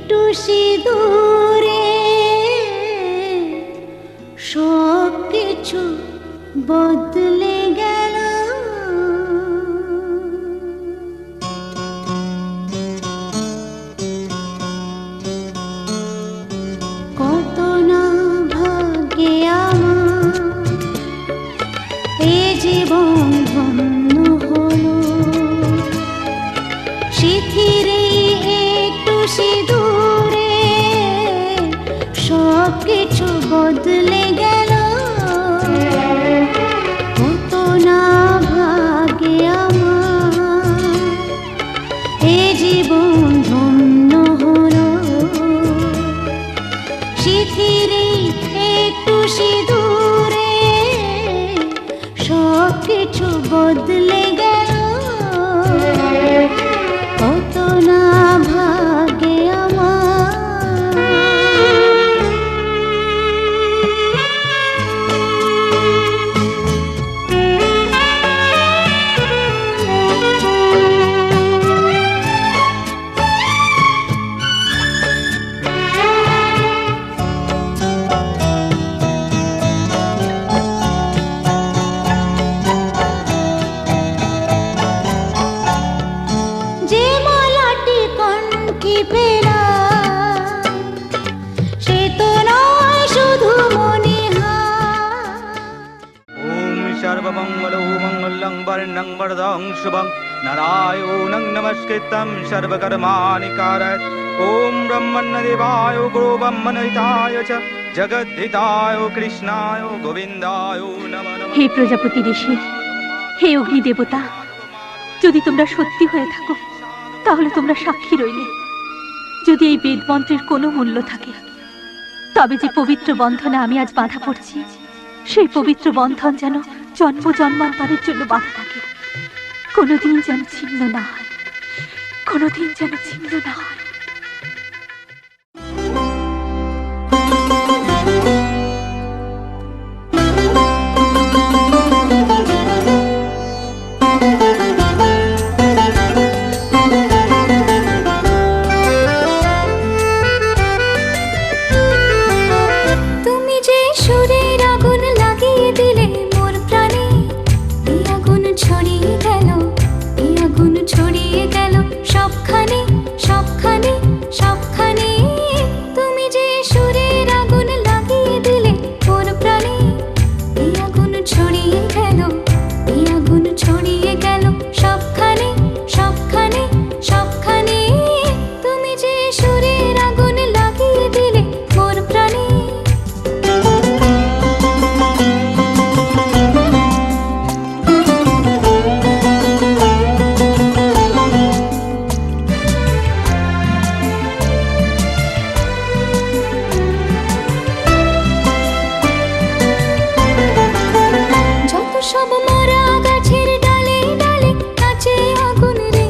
একটু সিঁদুরে সব কিছু বদলে গেল। কত না ভাগ্যে আমার এ জীবন ধন্য হলো, শিথিরে একটু সিঁদুরে সব কিছু বদলে গেল। কত না ভাগ্যে আমার এ জীবন ধন্য হলো, শিথিরে একটু সিঁদুরে সব কিছু বদলে গেল। কত না ভাগ্যে আমার। যে মালাটি কণ্ঠে পেলাম সে তো নয় শুধু মনিহার। ওম সর্বমঙ্গলো মঙ্গলং বর্ণং বরদং শুভং নারায়ণং নমস্কৃত্যং সর্বকর্মাণি কারয়েৎ। ওম ব্রহ্মণ্যদেবায় গুরু ব্রহ্মণহিতায় চ জগদ্ধিতায় কৃষ্ণায় গোবিন্দায় নমঃ নমঃ। হে প্রজাপতি ঋষি, হে অগ্নি দেবতা, যদি তোমরা সত্যি হয়ে থাকো তাহলে তোমরা সাক্ষী রইলে। যদি এই বেদ মন্ত্রের কোনো মূল্য থাকে, তবে যে পবিত্র বন্ধনে আমি আজ বাঁধা পড়ছি, সেই পবিত্র বন্ধন যেন জন্ম জন্মান্তরের জন্য বাঁধা থাকে, কোনোদিন যেন ছিন্ন না হয়, কোনোদিন যেন ছিন্ন না হয়। তুমি যে সুরের আগুন লাগিয়ে দিলে মোর প্রাণে, এই আগুন ছড়িয়ে গেল, এই আগুন ছড়িয়ে গেল সবখানে সবখানে সবখানে। তুমি যে সুরের আগুন লাগিয়ে দিলে মোর প্রাণে, এই আগুন ছড়িয়ে গেল, এই আগুন ছড়িয়ে গেল সবখানে সবখানে সবখানে। তুমি যে সুরের আগুন লাগিয়ে দিলে মোর প্রাণে। যত সব মরা গাছের ডালে ডালে নাচে আগুন রে,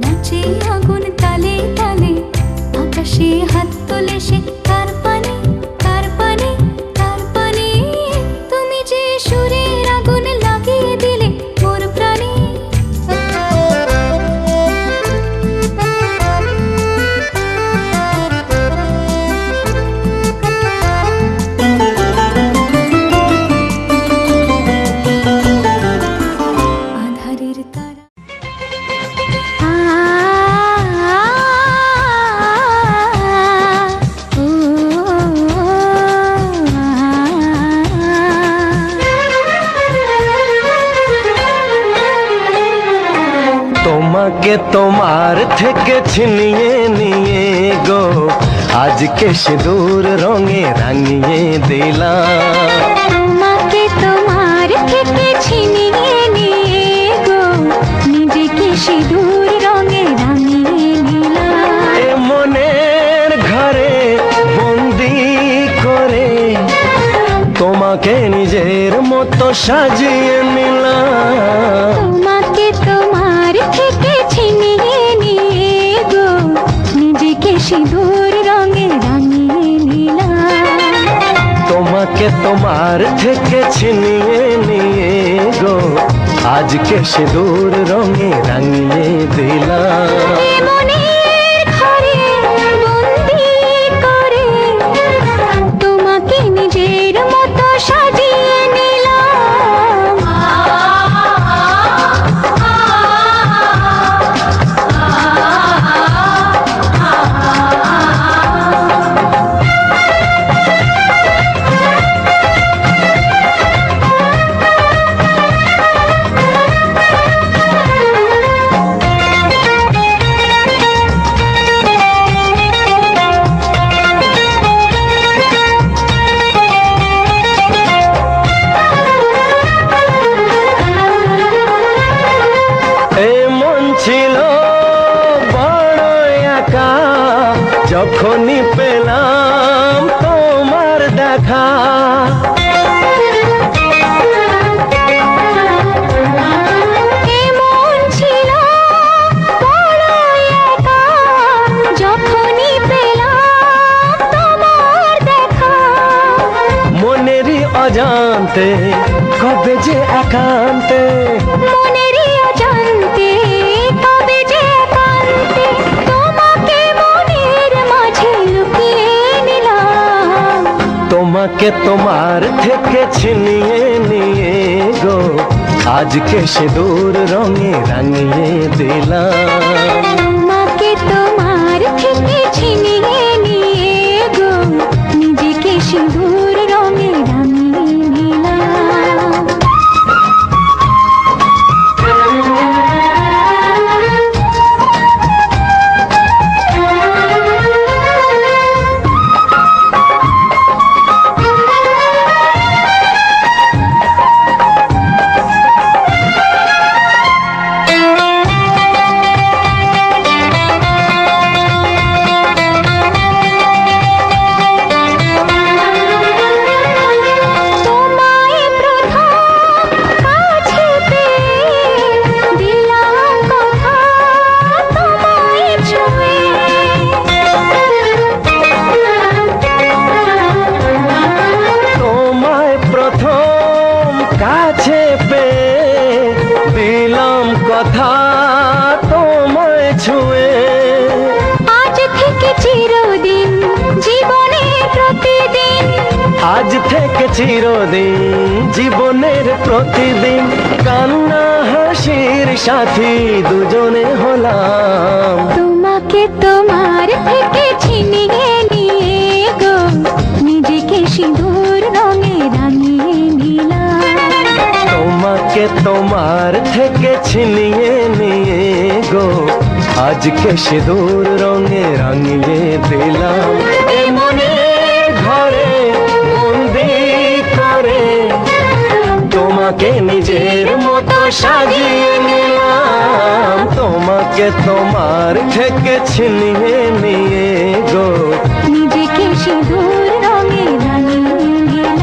নাচে আগুন তালে তালে। আকাশে হাত তোলে সে কার পানে কার পানে কার পানে। তুমি যে সুরের আগুন লাগিয়ে দিলে মোর প্রাণে। আধারের তারা তোমাকে তোমার থেকে ছিনিয়ে নিয়ে গো আজকে সিঁদুর রঙে রাঙিয়ে দিলাম। তোমাকে তোমার থেকে ছিনিয়ে নিয়ে গো নিজেকে সিঁদুর রঙে রাঙিয়ে নিলাম। এ মনের ঘরে বন্দি করে তোমাকে নিজের মতো সাজিয়ে নিলাম। তোমাকে তোমার থেকে ছিনিয়ে নিয়ে গো নিজেকে সিঁদুর রঙে রাঙিয়ে নিলাম। তোমাকে তোমার থেকে ছিনিয়ে নিয়ে গো আজকে সিঁদুর রঙে রাঙিয়ে দিলাম। যখনই পেলাম তোমার দেখা। এমন ছিল বড় একা, যখনই পেলাম তোমার দেখা। মনেরই অজান্তে কবে যে একান্তে, মনেরই অজান্তে কবে যে একান্তে তোমাকে মনের মাঝে লুকিয়ে নিলাম। তোমাকে তোমার থেকে ছিনিয়ে নিয়ে গো আজকে সিঁদুর রঙে রাঙিয়ে দিলাম। তোমাকে তোমার থেকে ছিনিয়ে নিয়ে গো নিজেকে সিঁদুর রঙে রাঙিয়ে নিলাম। তোমায় প্রথম কাছে পেয়ে দিলাম কথা তোমায় ছুঁয়ে। তোমায় প্রথম কাছে পেয়ে দিলাম কথা তোমায় ছুঁয়ে। আজ থেকে চিরদিন জীবনের প্রতিদিন, আজ থেকে চিরদিন জীবনের প্রতিদিন কান্না হাসির সাথী দুজনে হলাম। তোমাকে তোমার থেকে ছিনিয়ে নিয়ে গো নিজেকে সিঁদুর রঙে রাঙিয়ে নিলাম। তোমাকে তোমার থেকে ছিনিয়ে নিয়ে গো আজকে সিঁদুর রঙে রাঙিয়ে দিলাম। এ মনে ঘরে বন্দি করে তোমাকে নিজের মতো সাজিয়ে নিলাম। তোমাকে তোমার থেকে ছিনিয়ে নিয়ে গো নিজেকে সিঁদুর রঙে রাঙিয়ে নিলাম।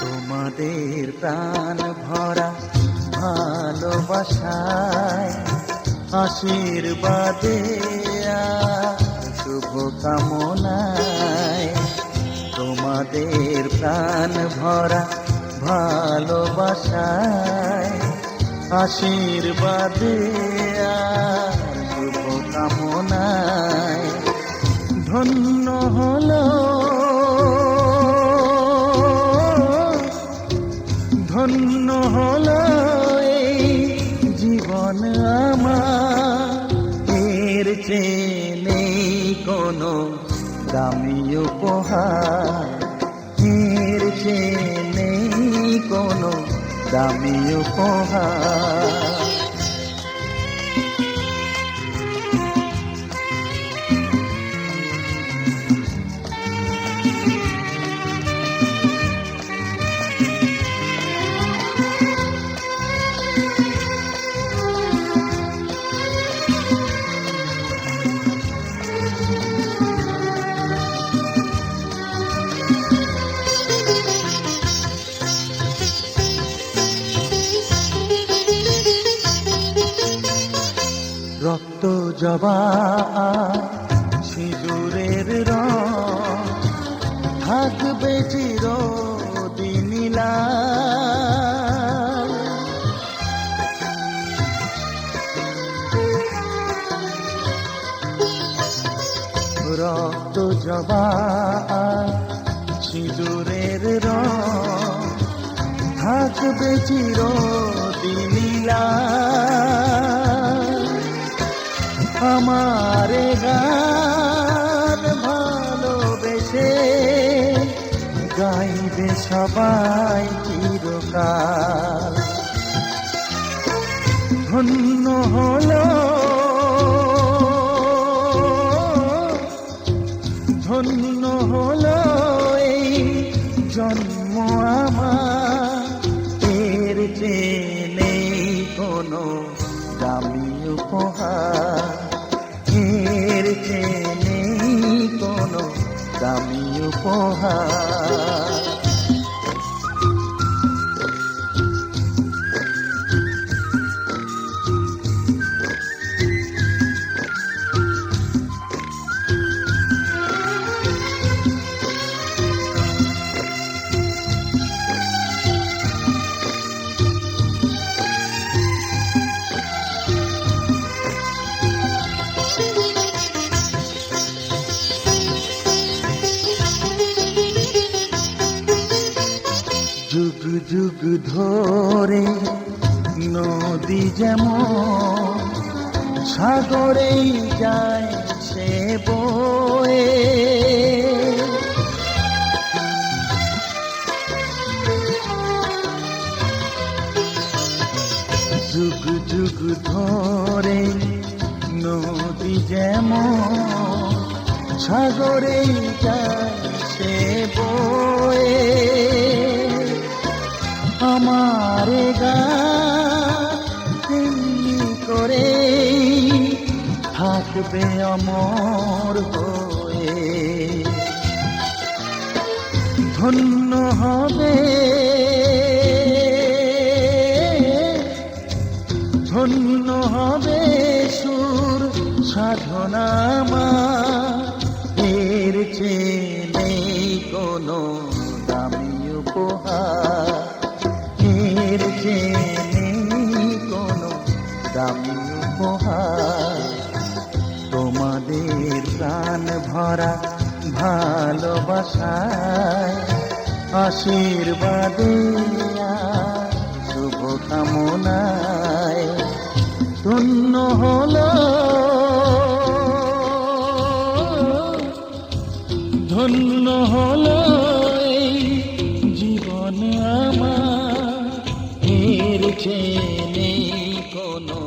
তোমাদের প্রাণ ভরা ভালোবাসায় আশীর্বাদে শুভ কামনায়। তোমাদের প্রাণ ভরা ভালোবাসায় আশীর্বাদে শুভ কামনায় ধন্য হলো ধন্য হলো এই জীবন আমার। এর চেয়ে নেই কোনো দামি উপহার, এর চেয়ে নেই কোনো দামি উপহার। রক্ত জবা সিঁদুরের রং থাকবে চিরদিন লাল। জবা সিঁদুরের রং থাকবে চিরদিন লাল। আমার গান ভালোবেসে গাইবে সবাই চিরকাল। ধন্য হলো ধন্য হলো এই জন্ম আমার, এর চেয়ে নেই কোনো দামি উপহার, এর চেয়ে নেই কোনো দামি উপহার। যুগ যুগ ধরে নদী যেমন সাগরেই যায় সে বয়ে, যুগ যুগ ধরে নদী যেমন সাগরেই যায় সে বয়ে, আমার গান করে থাকবে অমর হয়ে। ধন্য হবে ধন্য হবে সুর সাধনা আমার, এর চেয়ে নেই কোনো দামি উপহার, এর চেয়ে নেই কোনো দামি উপহার। তোমাদের প্রাণ ভরা ভালোবাসায় আশীর্বাদে শুভ কামনায় ধন্য হলো ধন্য হলো এই জীবন আমার, এর চেয়ে নেই কোনো